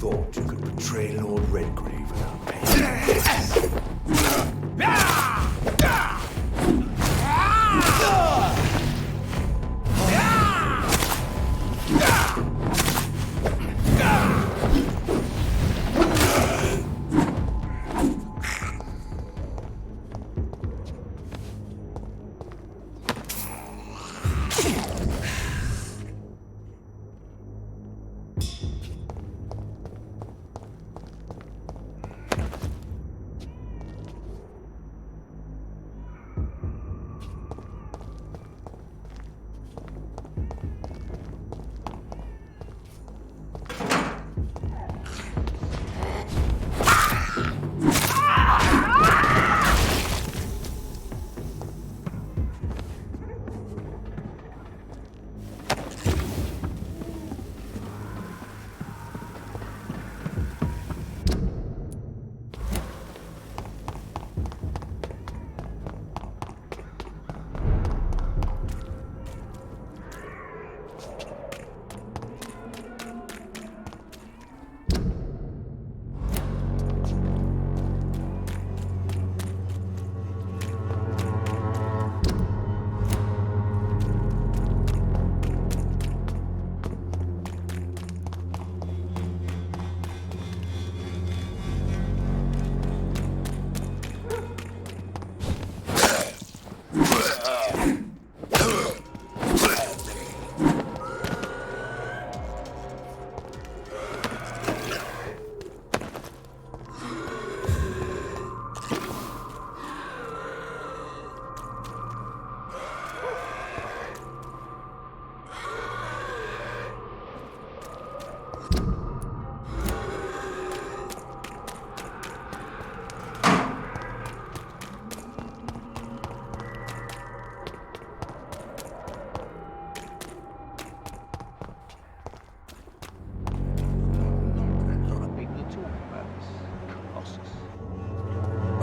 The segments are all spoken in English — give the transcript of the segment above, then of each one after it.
Thought you could betray Lord Redgrave without paying.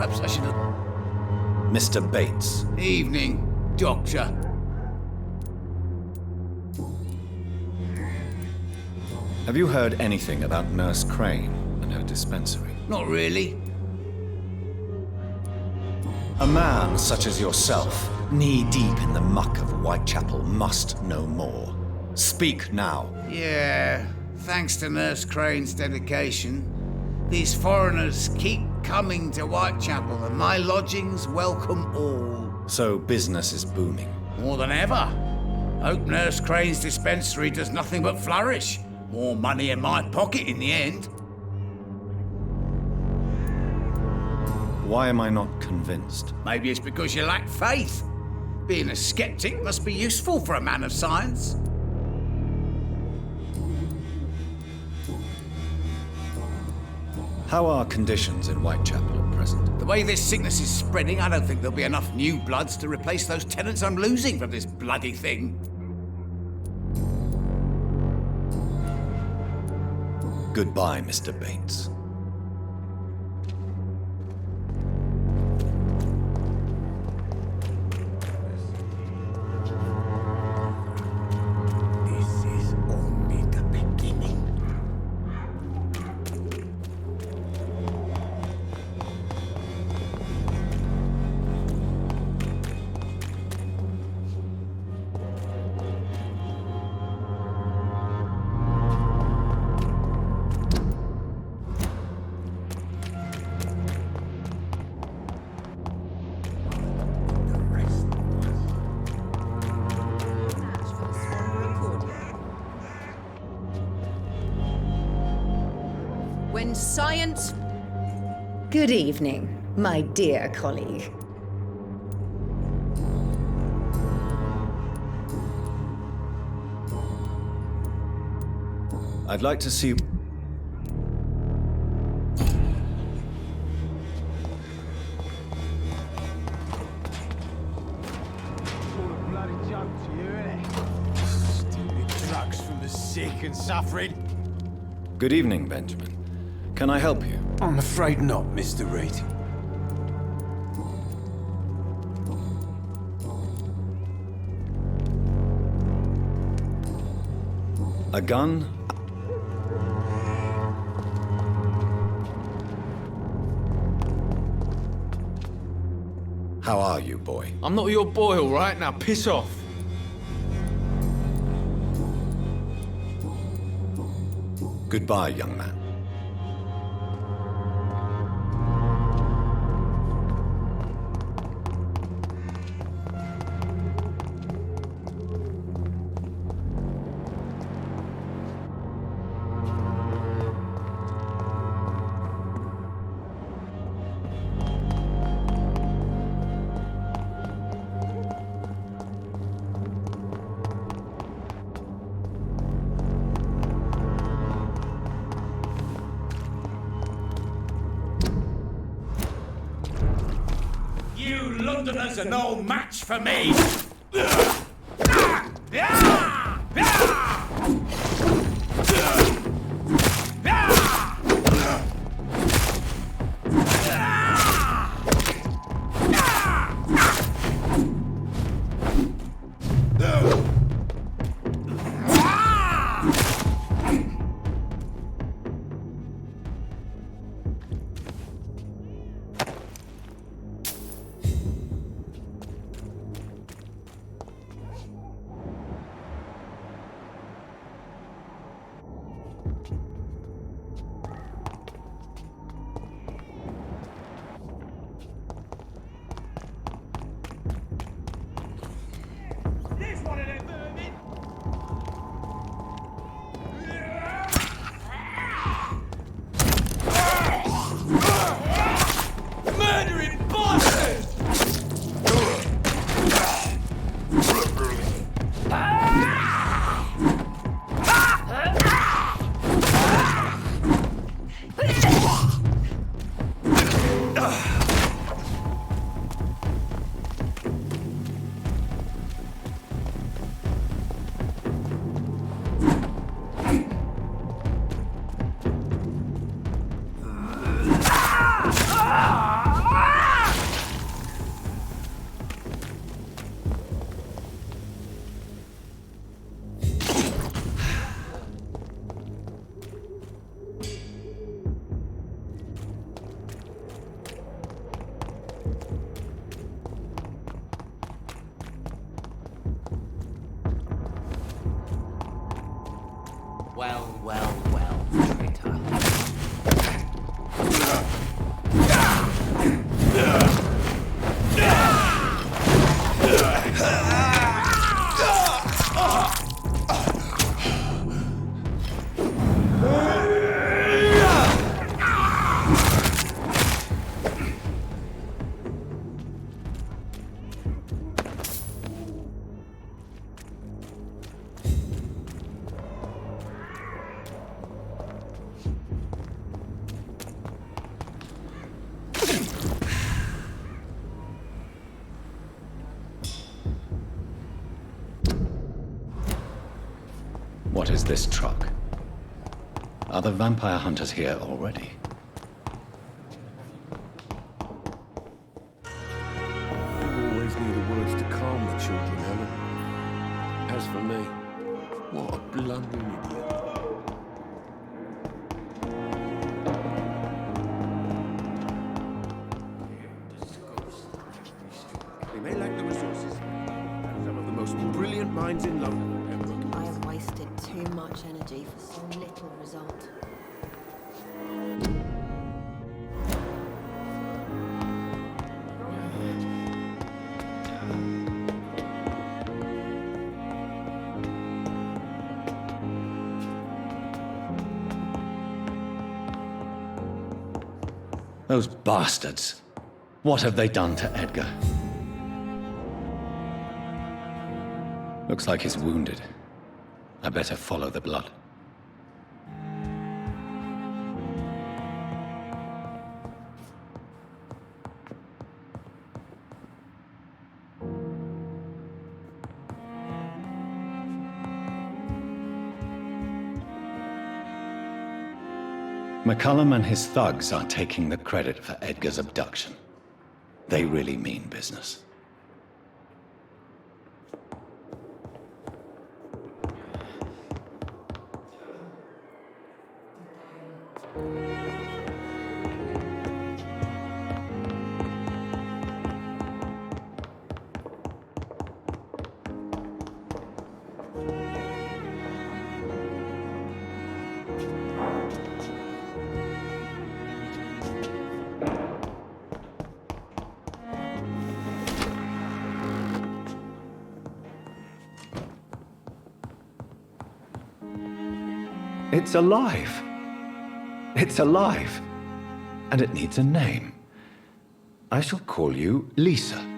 Perhaps I should have... Mr. Bates. Evening, Doctor. Have you heard anything about Nurse Crane and her dispensary? Not really. A man such as yourself, knee-deep in the muck of Whitechapel, must know more. Speak now. Yeah, thanks to Nurse Crane's dedication, these foreigners keep coming to Whitechapel, and my lodgings welcome all. So business is booming. More than ever. Hope Nurse Crane's dispensary does nothing but flourish. More money in my pocket in the end. Why am I not convinced? Maybe it's because you lack faith. Being a skeptic must be useful for a man of science. How are conditions in Whitechapel at present? The way this sickness is spreading, I don't think there'll be enough new bloods to replace those tenants I'm losing from this bloody thing. Goodbye, Mr. Bates. when science... Good evening, my dear colleague. I'd like to see... Drugs from the sick and suffering. Good evening, Benjamin. Can I help you? I'm afraid not, Mr. Reid. A gun? How are you, boy? I'm not your boy, all right? Now piss off. Goodbye, young man. You Londoners are no match for me! Well, traitor. What is this truck? Are the vampire hunters here already? You always knew the words to calm the children, Helen. As for me, what a blundering idiot. They may lack the resources. Some of the most brilliant minds in London. I have wasted too much energy for so little result. Those bastards. What have they done to Edgar? Looks like he's wounded. I better follow the blood. McCullum and his thugs are taking the credit for Edgar's abduction. They really mean business. It's alive. It's alive. And it needs a name. I shall call you Lisa.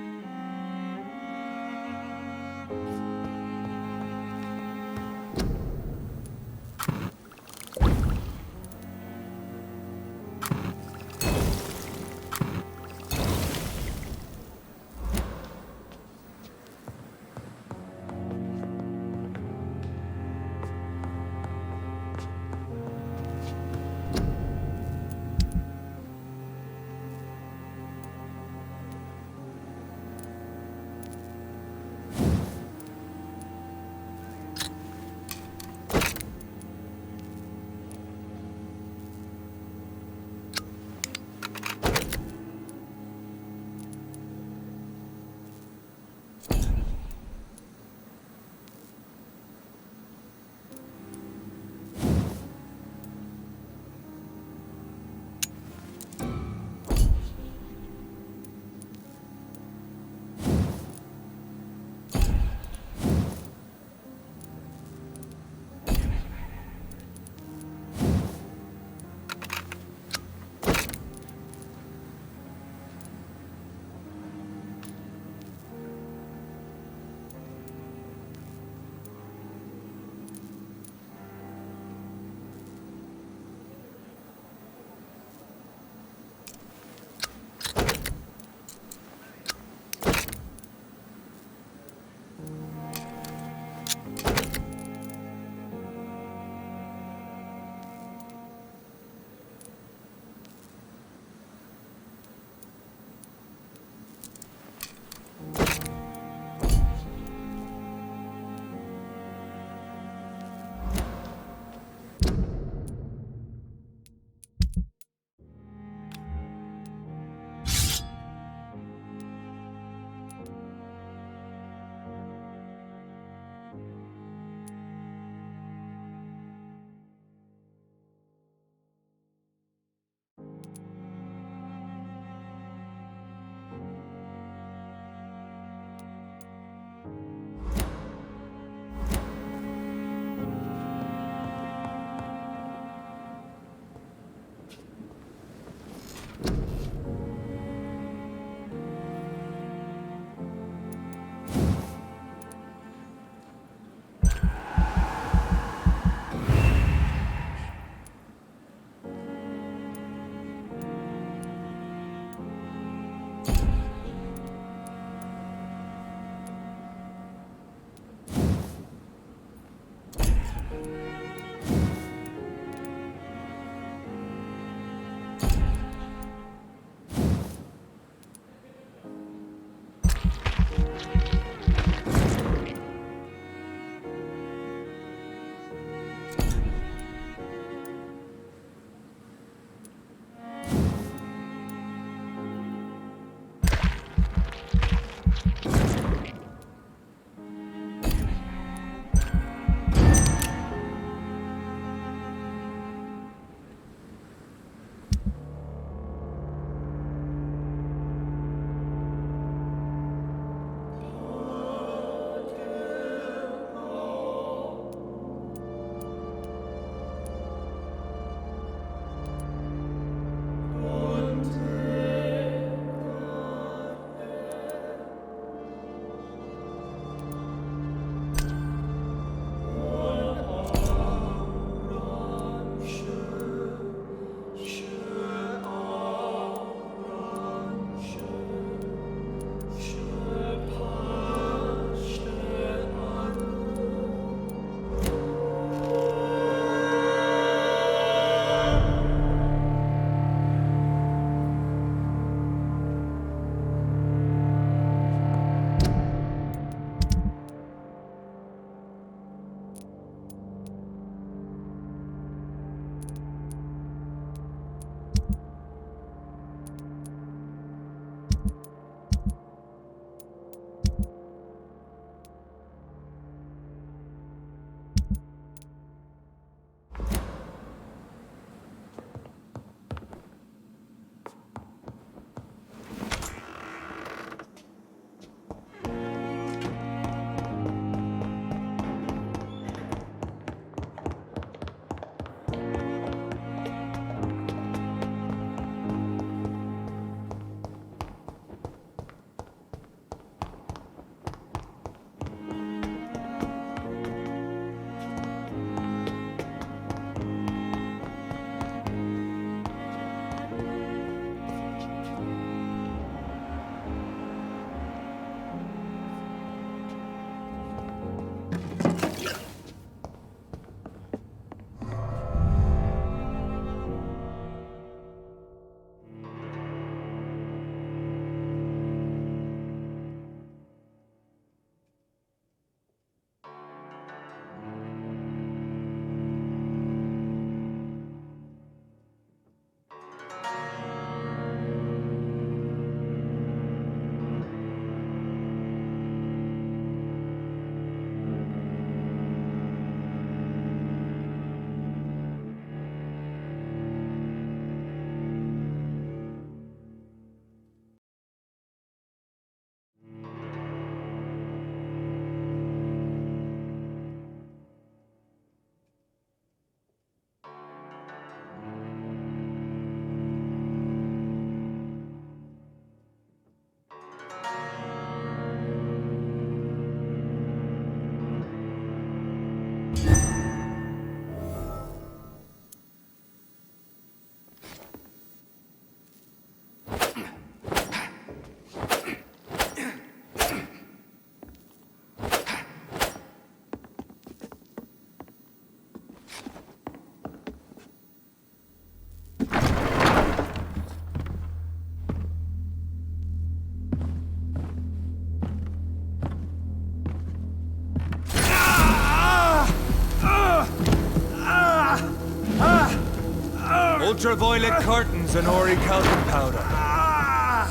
Ultraviolet curtains and orichalcum powder.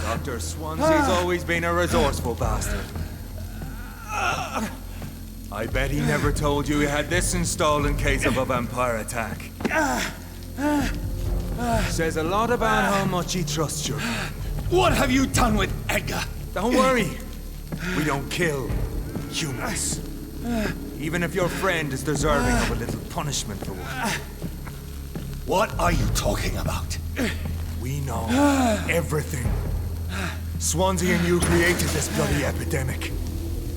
Dr. Swansea's always been a resourceful bastard. I bet he never told you he had this installed in case of a vampire attack. Says a lot about how much he trusts you. What have you done with Edgar? Don't worry. We don't kill humans. Even if your friend is deserving of a little punishment for one. What are you talking about? We know everything. Swansea and you created this bloody epidemic.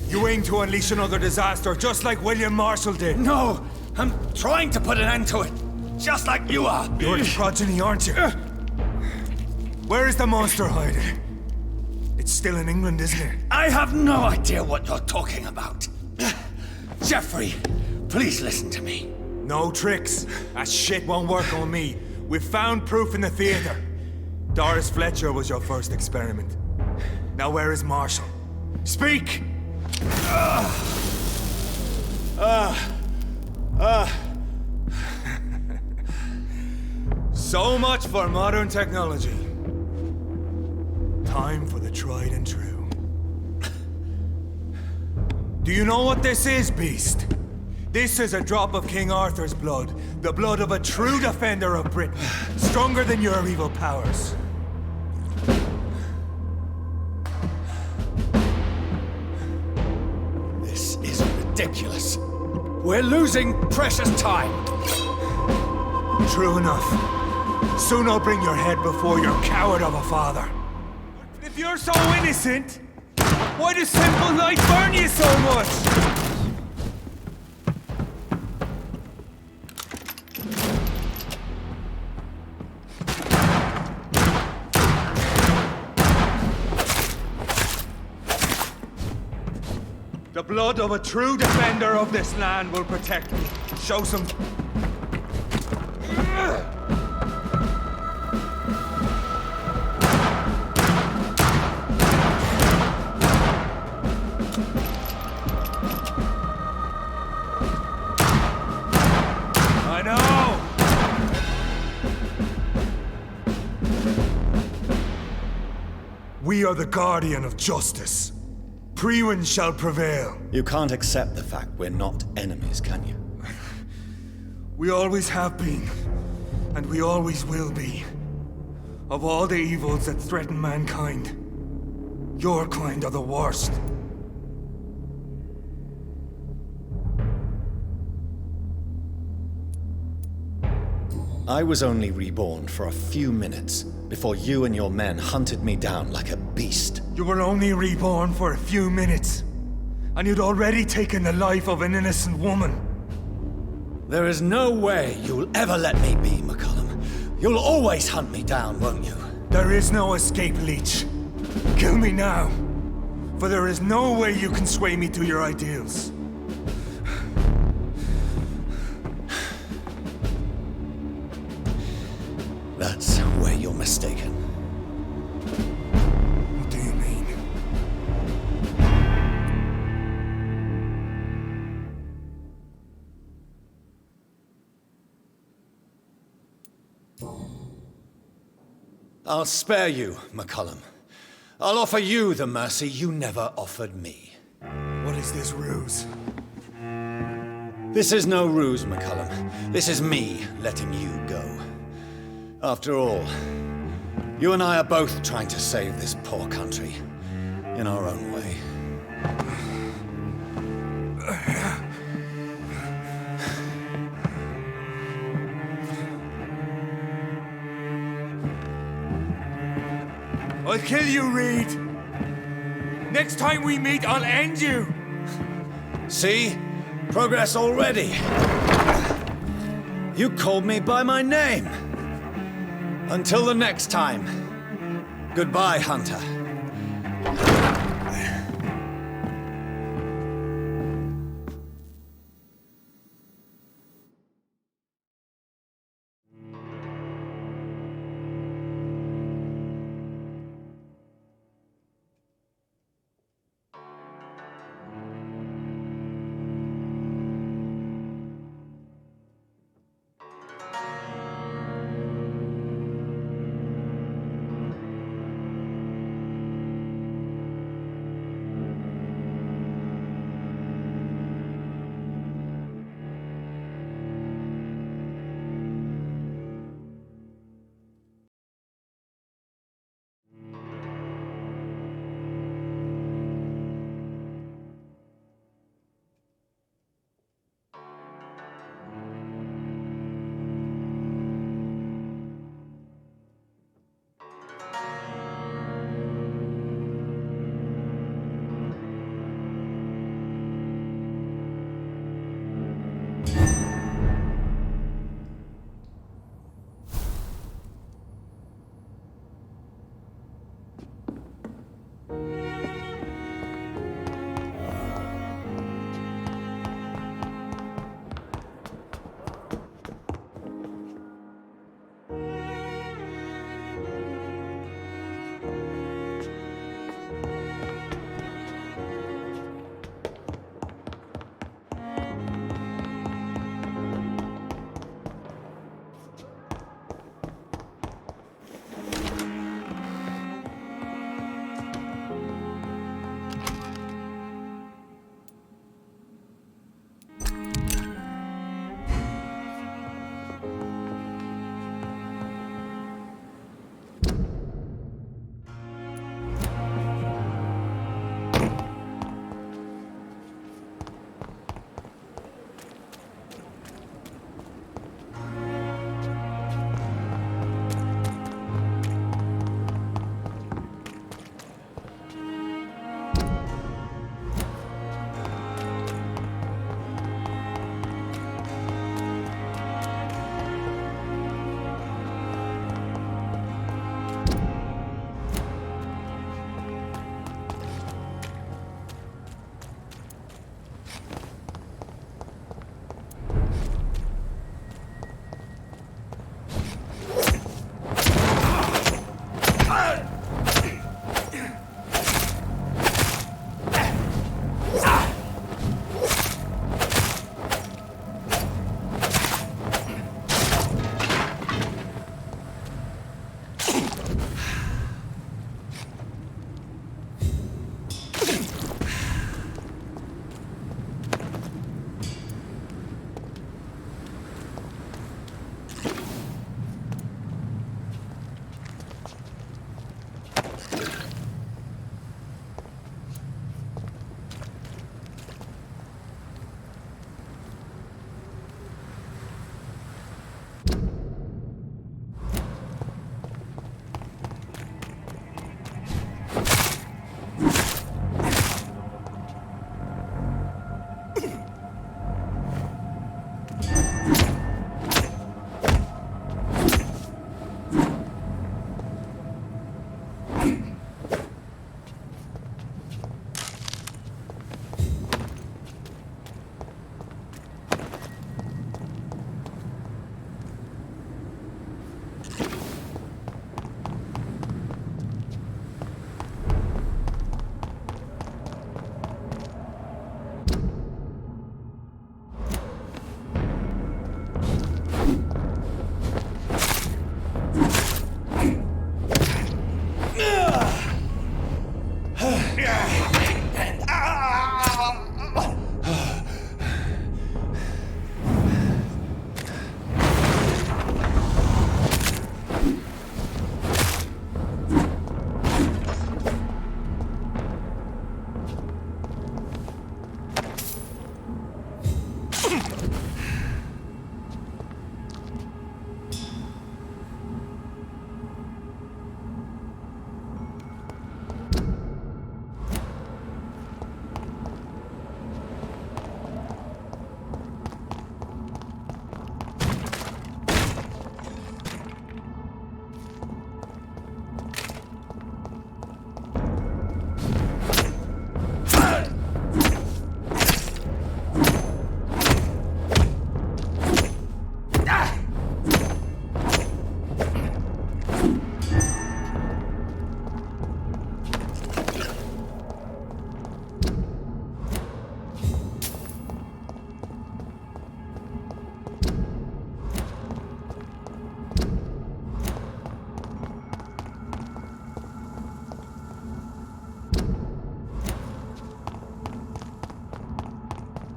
You aim to unleash another disaster, just like William Marshall did. No, I'm trying to put an end to it. Just like you are. You're the progeny, aren't you? Where is the monster hiding? It's still in England, isn't it? I have no idea what you're talking about. Jeffrey, please listen to me. No tricks. That shit won't work on me. We've found proof in the theater. Doris Fletcher was your first experiment. Now where is Marshall? Speak! So much for modern technology. Time for the tried and true. Do you know what this is, Beast? This is a drop of King Arthur's blood. The blood of a true defender of Britain. Stronger than your evil powers. This is ridiculous. We're losing precious time. True enough. Soon I'll bring your head before your coward of a father. If you're so innocent, why does simple light burn you so much? The blood of a true defender of this land will protect me. Show some... I know! We are the guardian of justice. Priwen shall prevail. You can't accept the fact we're not enemies, can you? We always have been, and we always will be. Of all the evils that threaten mankind, your kind are the worst. I was only reborn for a few minutes before you and your men hunted me down like a beast. You were only reborn for a few minutes, and you'd already taken the life of an innocent woman. There is no way you'll ever let me be, McCullum. You'll always hunt me down, won't you? There is no escape, Leech. Kill me now, for there is no way you can sway me to your ideals. That's where you're mistaken. What do you mean? I'll spare you, McCullum. I'll offer you the mercy you never offered me. What is this ruse? This is no ruse, McCullum. This is me letting you go. After all, you and I are both trying to save this poor country in our own way. I'll kill you, Reed. Next time we meet, I'll end you. See? Progress already. You called me by my name. Until the next time. Goodbye, Hunter.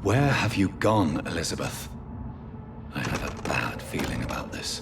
Where have you gone, Elizabeth? I have a bad feeling about this.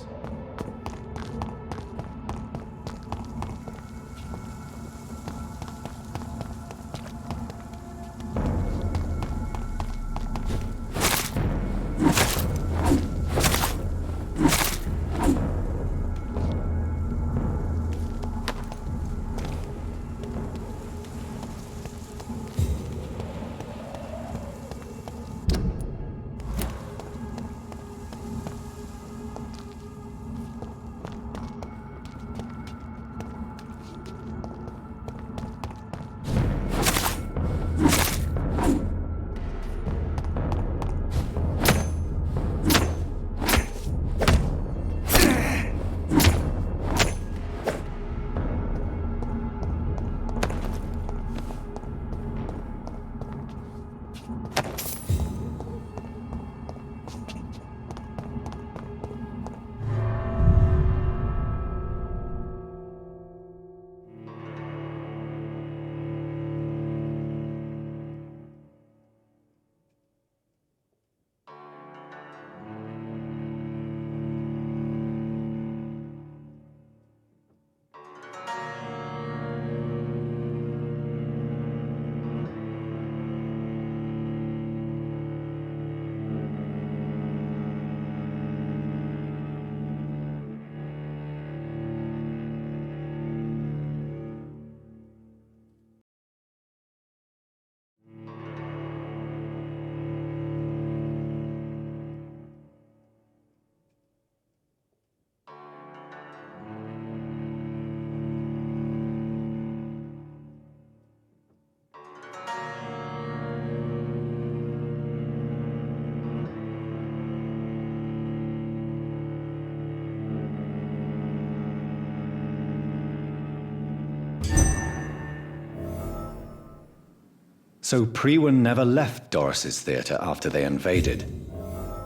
So Prewen never left Doris's theatre after they invaded.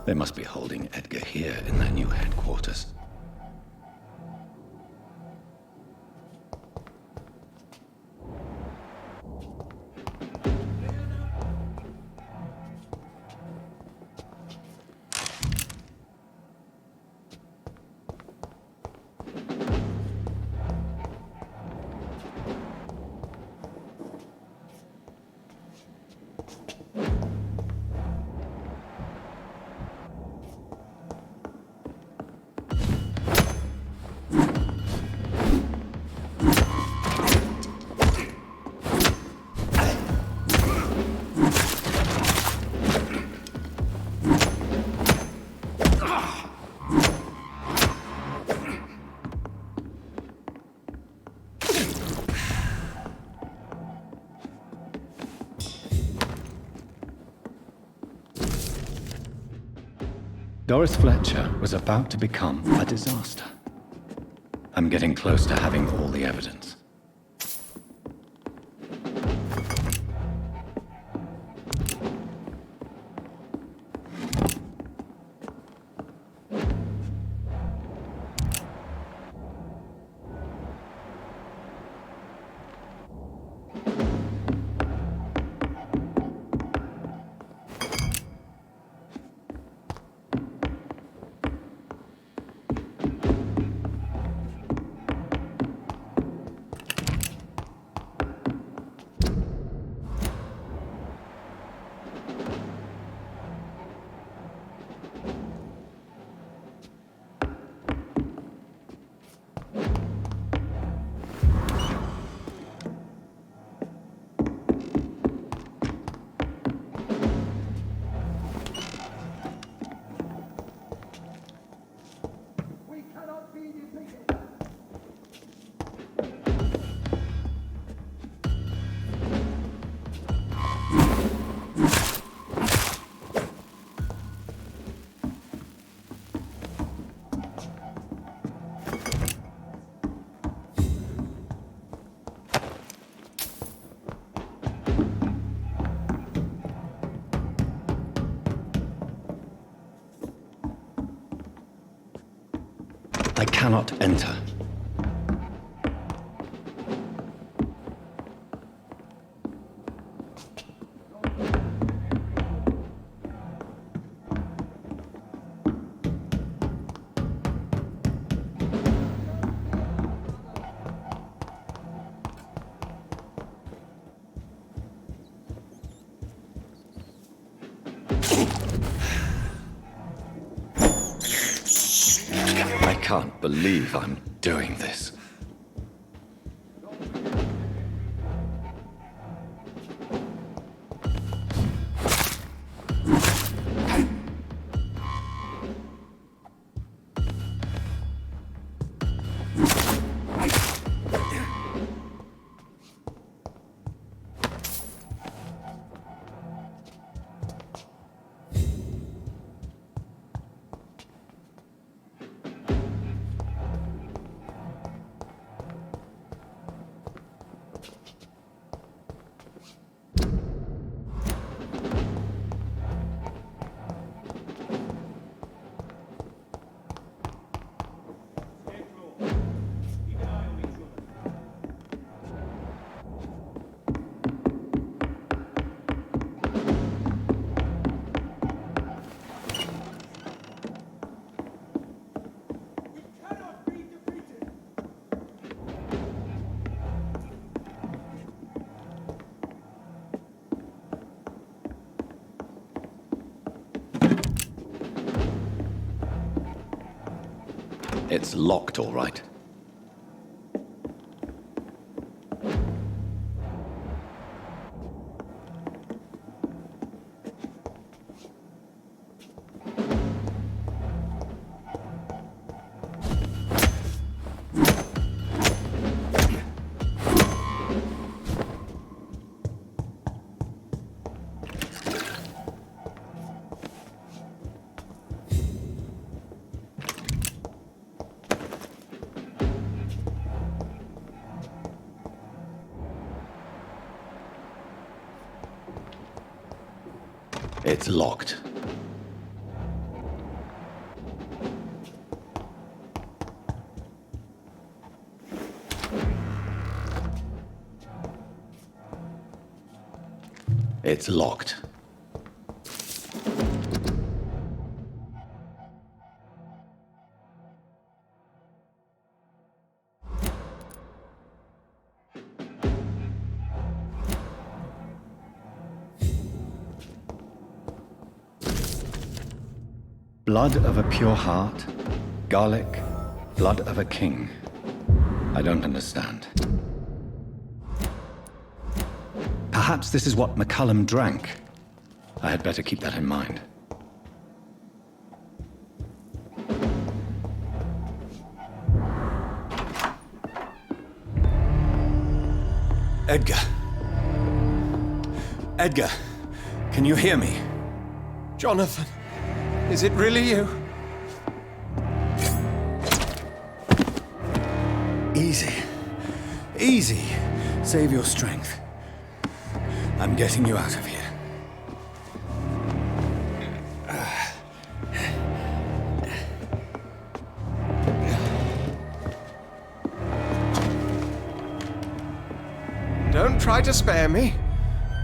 They must be holding Edgar here in their new headquarters. Doris Fletcher was about to become a disaster. I'm getting close to having all the evidence. I cannot enter. I can't believe I'm doing this. It's locked, all right. It's locked. It's locked. Blood of a pure heart, garlic, blood of a king. I don't understand. Perhaps this is what McCullum drank. I had better keep that in mind. Edgar. Edgar, can you hear me? Jonathan, is it really you? Easy. Easy. Save your strength. I'm getting you out of here. Don't try to spare me.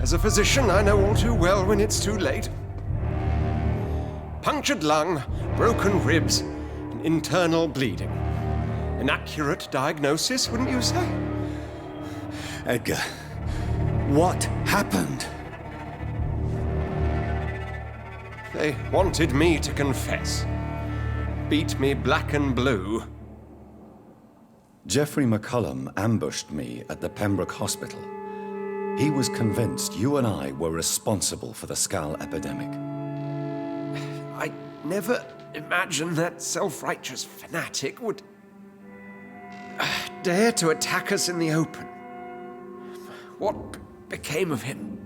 As a physician, I know all too well when it's too late. Punctured lung, broken ribs, and internal bleeding. An accurate diagnosis, wouldn't you say? Edgar, what happened? They wanted me to confess. Beat me black and blue. Jeffrey McCullum ambushed me at the Pembroke Hospital. He was convinced you and I were responsible for the Skal epidemic. I never imagined that self-righteous fanatic would dare to attack us in the open. What became of him?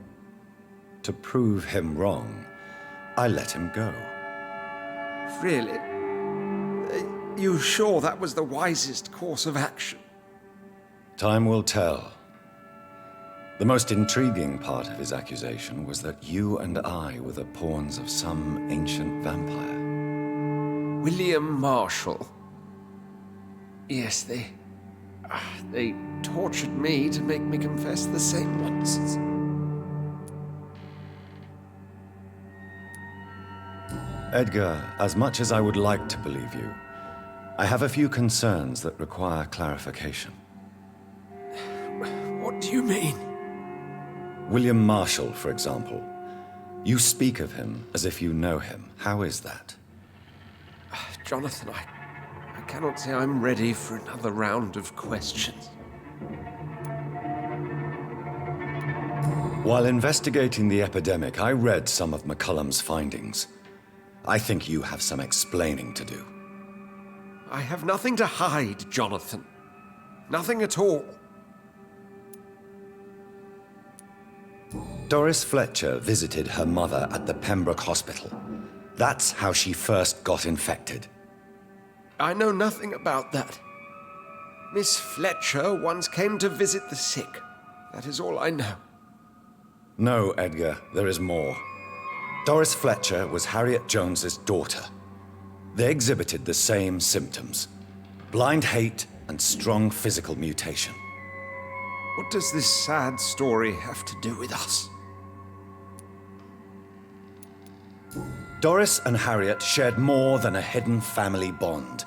To prove him wrong, I let him go. Really? You sure that was the wisest course of action? Time will tell. The most intriguing part of his accusation was that you and I were the pawns of some ancient vampire. William Marshall. Yes, they tortured me to make me confess the same nonsense. Edgar, as much as I would like to believe you, I have a few concerns that require clarification. What do you mean? William Marshall, for example. You speak of him as if you know him. How is that? Jonathan, I cannot say I'm ready for another round of questions. While investigating the epidemic, I read some of McCullum's findings. I think you have some explaining to do. I have nothing to hide, Jonathan. Nothing at all. Doris Fletcher visited her mother at the Pembroke Hospital. That's how she first got infected. I know nothing about that. Miss Fletcher once came to visit the sick. That is all I know. No, Edgar, there is more. Doris Fletcher was Harriet Jones's daughter. They exhibited the same symptoms: blind hate and strong physical mutation. What does this sad story have to do with us? Doris and Harriet shared more than a hidden family bond.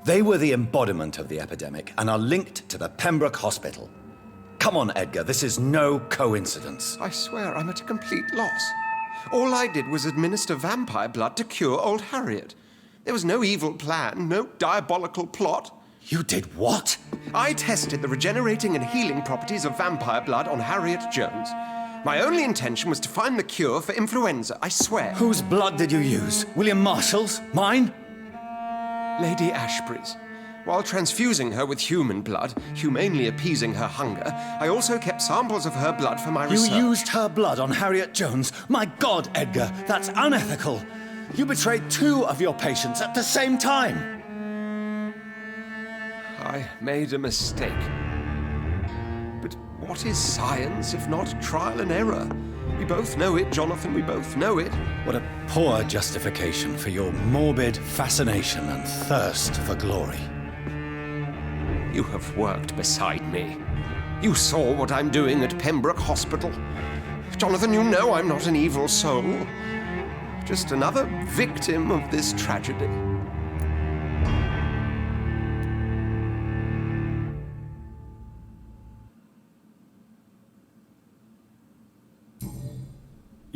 They were the embodiment of the epidemic and are linked to the Pembroke Hospital. Come on, Edgar, this is no coincidence. I swear I'm at a complete loss. All I did was administer vampire blood to cure old Harriet. There was no evil plan, no diabolical plot. You did what? I tested the regenerating and healing properties of vampire blood on Harriet Jones. My only intention was to find the cure for influenza, I swear. Whose blood did you use? William Marshall's? Mine? Lady Ashbury's. While transfusing her with human blood, humanely appeasing her hunger, I also kept samples of her blood for my research. You used her blood on Harriet Jones? My God, Edgar, that's unethical. You betrayed 2 of your patients at the same time. I made a mistake. But what is science if not trial and error? We both know it, Jonathan, we both know it. What a poor justification for your morbid fascination and thirst for glory. You have worked beside me. You saw what I'm doing at Pembroke Hospital. Jonathan, you know I'm not an evil soul. Just another victim of this tragedy.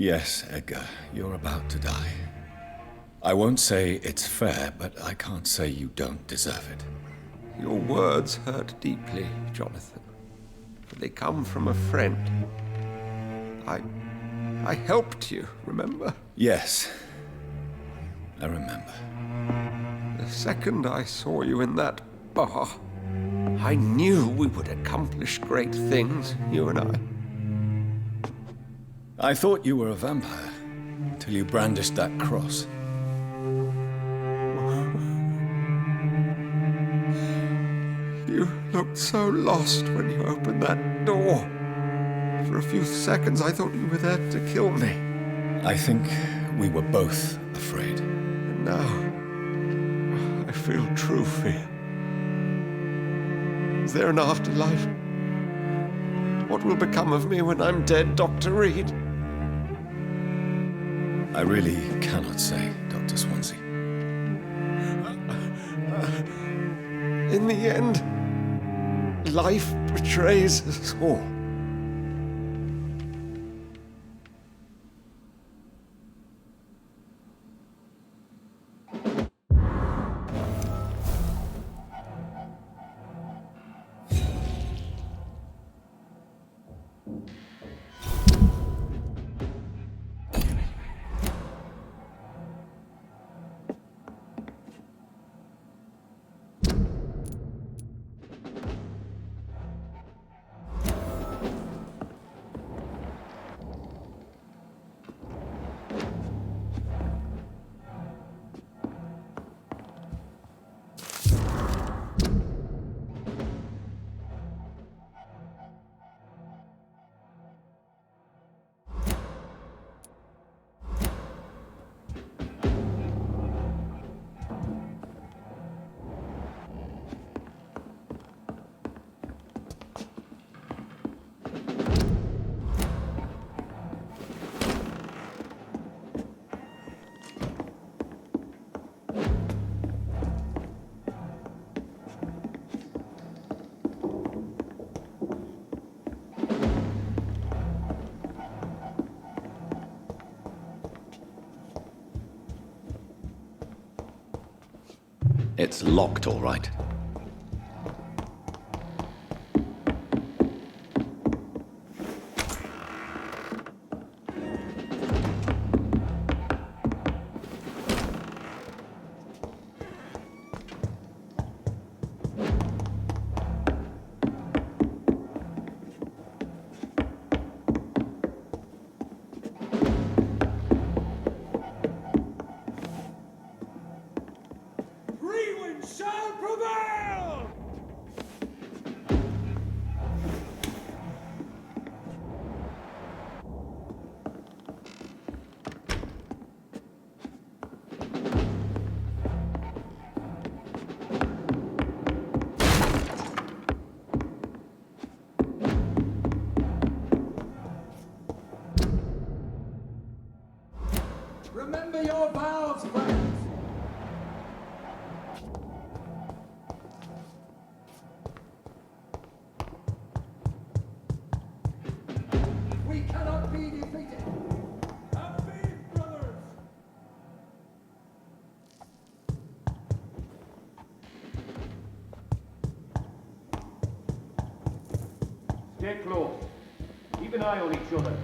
Yes, Edgar, you're about to die. I won't say it's fair, but I can't say you don't deserve it. Your words hurt deeply, Jonathan. But they come from a friend. I helped you, remember? Yes, I remember. The second I saw you in that bar, I knew we would accomplish great things, you and I. I thought you were a vampire, till you brandished that cross. You looked so lost when you opened that door. For a few seconds, I thought you were there to kill me. I think we were both afraid. And now, I feel true fear. Is there an afterlife? What will become of me when I'm dead, Dr. Reed? I really cannot say, Dr. Swansea. In the end, life betrays us all. It's locked, all right. Remember your vows, friends! We cannot be defeated! Have faith, brothers! Stay close. Keep an eye on each other.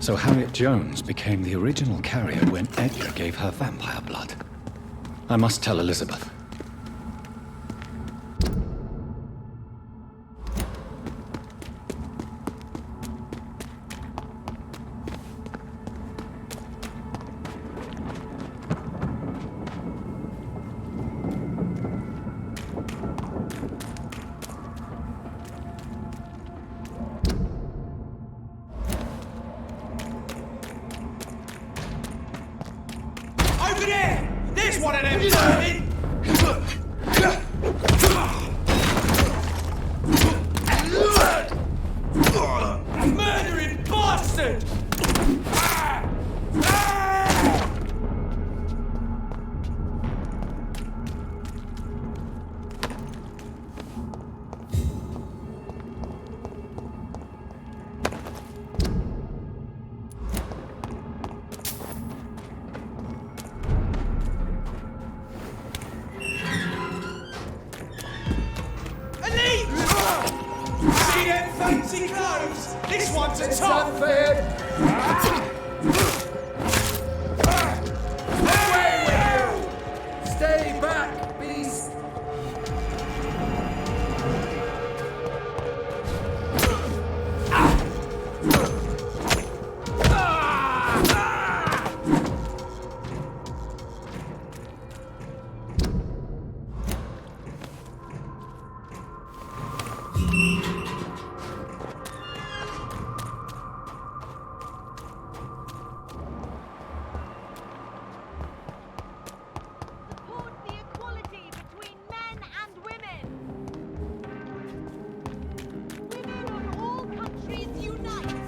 So Harriet Jones became the original carrier when Edgar gave her vampire blood. I must tell Elizabeth. Over there! There's one of them burning! Murdering bastard! See them fancy clothes? This one's a top! Stay back, beast! Support the equality between men and women. Women of all countries unite.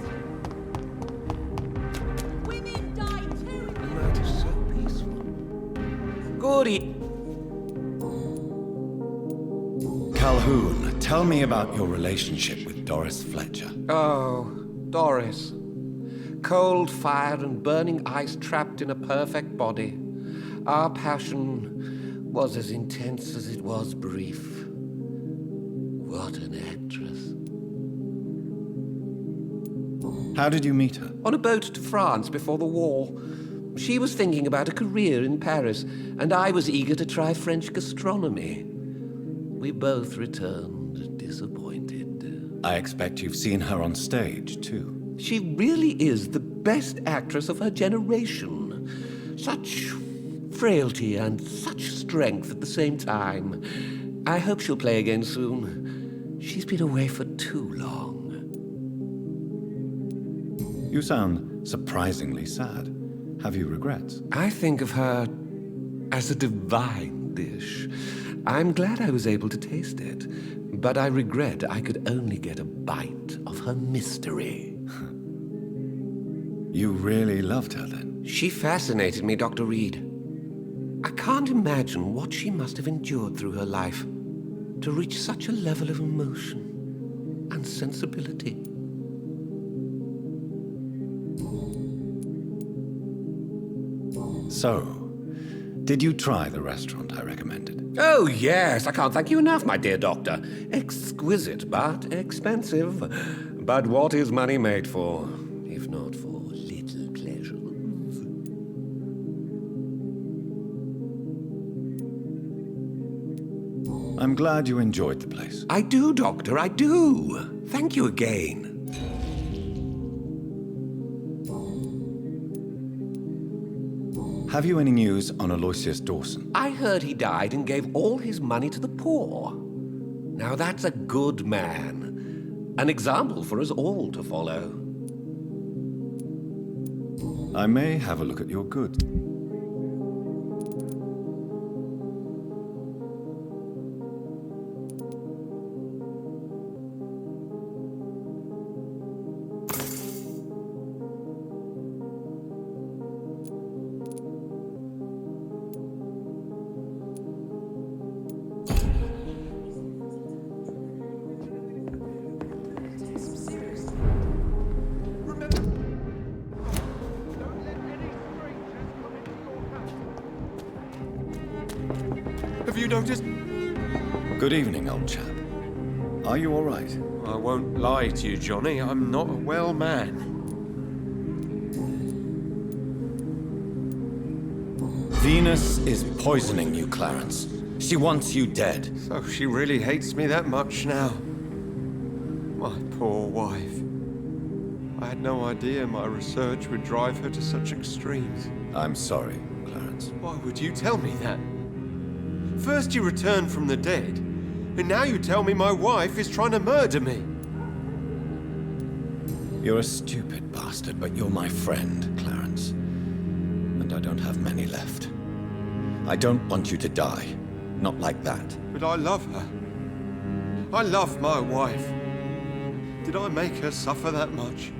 Women die too. That is so peaceful. Goody. Calhoun, tell me about your relationship with Doris Fletcher. Oh, Doris. Cold fire and burning ice trapped in a perfect body. Our passion was as intense as it was brief. What an actress. How did you meet her? On a boat to France before the war. She was thinking about a career in Paris, and I was eager to try French gastronomy. We both returned disappointed. I expect you've seen her on stage, too. She really is the best actress of her generation. Such frailty and such strength at the same time. I hope she'll play again soon. She's been away for too long. You sound surprisingly sad. Have you regrets? I think of her as a divine dish. I'm glad I was able to taste it, but I regret I could only get a bite of her mystery. You really loved her, then? She fascinated me, Dr. Reed. I can't imagine what she must have endured through her life to reach such a level of emotion and sensibility. So, did you try the restaurant I recommended? Oh, yes. I can't thank you enough, my dear doctor. Exquisite, but expensive. But what is money made for, if not for little pleasures? I'm glad you enjoyed the place. I do, Doctor, I do. Thank you again. Have you any news on Aloysius Dawson? I heard he died and gave all his money to the poor. Now that's a good man. An example for us all to follow. I may have a look at your goods. Have you noticed? Good evening, old chap. Are you all right? I won't lie to you, Johnny. I'm not a well man. Venus is poisoning you, Clarence. She wants you dead. So she really hates me that much now. My poor wife. I had no idea my research would drive her to such extremes. I'm sorry, Clarence. Why would you tell me that? First you returned from the dead, and now you tell me my wife is trying to murder me. You're a stupid bastard, but you're my friend, Clarence. And I don't have many left. I don't want you to die. Not like that. But I love her. I love my wife. Did I make her suffer that much?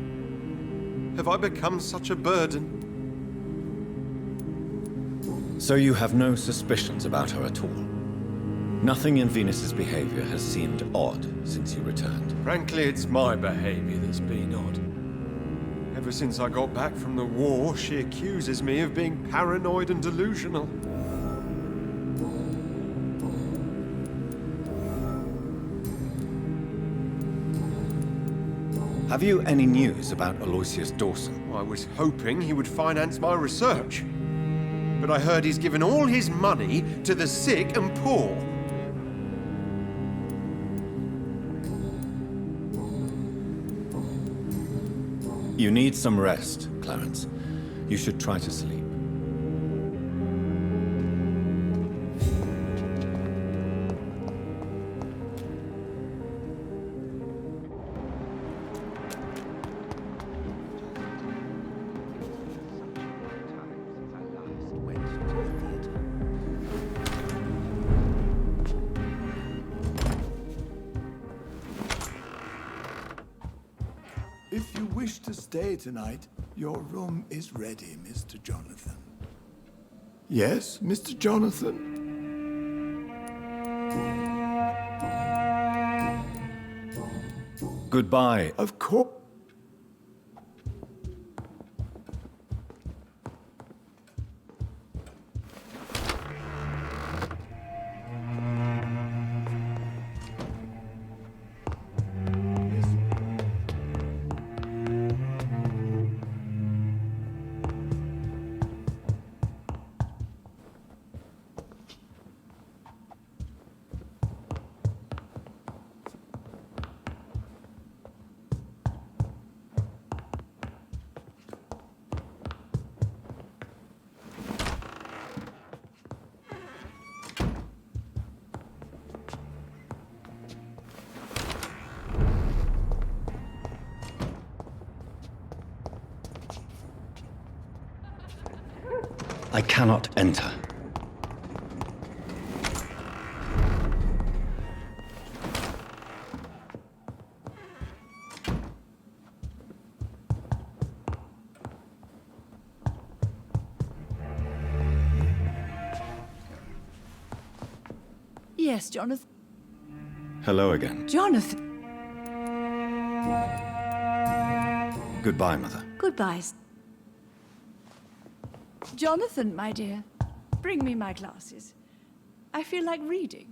Have I become such a burden? So you have no suspicions about her at all? Nothing in Venus's behavior has seemed odd since you returned? Frankly, it's my behavior that's been odd. Ever since I got back from the war, she accuses me of being paranoid and delusional. Have you any news about Aloysius Dawson? I was hoping he would finance my research. But I heard he's given all his money to the sick and poor. You need some rest, Clarence. You should try to sleep. If you wish to stay tonight, your room is ready, Mr. Jonathan. Yes, Mr. Jonathan? Goodbye. Of course. I cannot enter. Yes, Jonathan. Hello again. Jonathan. Goodbye, Mother. Goodbye. Jonathan, my dear, bring me my glasses. I feel like reading.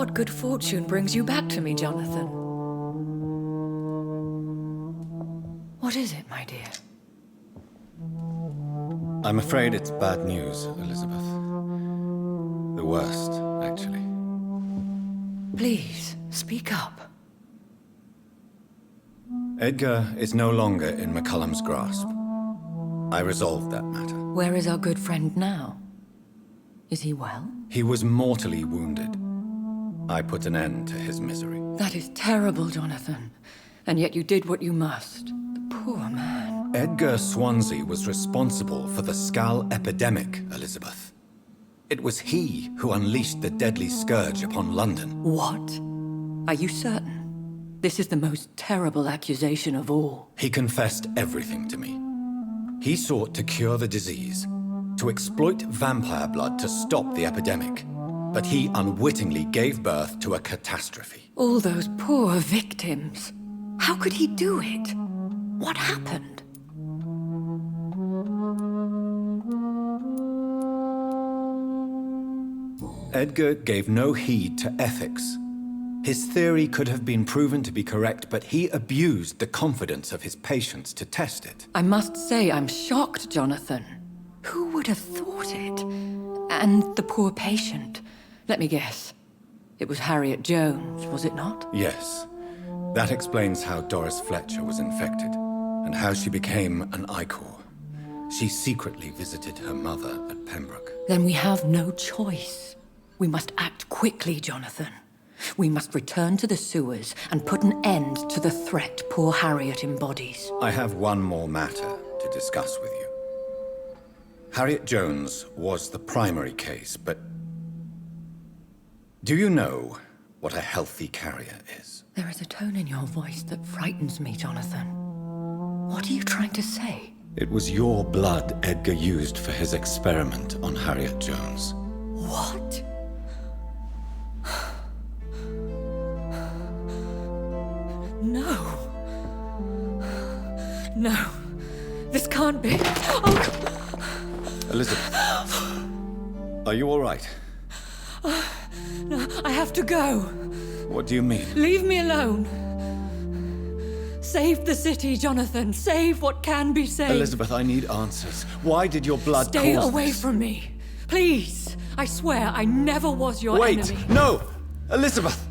What good fortune brings you back to me, Jonathan? What is it, my dear? I'm afraid it's bad news, Elizabeth. The worst, actually. Please, speak up. Edgar is no longer in McCullum's grasp. I resolved that matter. Where is our good friend now? Is he well? He was mortally wounded. I put an end to his misery. That is terrible, Jonathan. And yet you did what you must. The poor man. Edgar Swansea was responsible for the Skull epidemic, Elizabeth. It was he who unleashed the deadly scourge upon London. What? Are you certain? This is the most terrible accusation of all. He confessed everything to me. He sought to cure the disease, to exploit vampire blood to stop the epidemic. But he unwittingly gave birth to a catastrophe. All those poor victims. How could he do it? What happened? Edgar gave no heed to ethics. His theory could have been proven to be correct, but he abused the confidence of his patients to test it. I must say I'm shocked, Jonathan. Who would have thought it? And the poor patient. Let me guess. It was Harriet Jones, was it not? Yes. That explains how Doris Fletcher was infected, and how she became an ichor. She secretly visited her mother at Pembroke. Then we have no choice. We must act quickly, Jonathan. We must return to the sewers and put an end to the threat poor Harriet embodies. I have one more matter to discuss with you. Harriet Jones was the primary case, but do you know what a healthy carrier is? There is a tone in your voice that frightens me, Jonathan. What are you trying to say? It was your blood Edgar used for his experiment on Harriet Jones. What? No. No. This can't be. Oh. Elizabeth, are you all right? No, I have to go. What do you mean? Leave me alone. Save the city, Jonathan. Save what can be saved. Elizabeth, I need answers. Why did your blood Stay cause away this? from me. Please. I swear I never was your enemy. Wait! No! Elizabeth!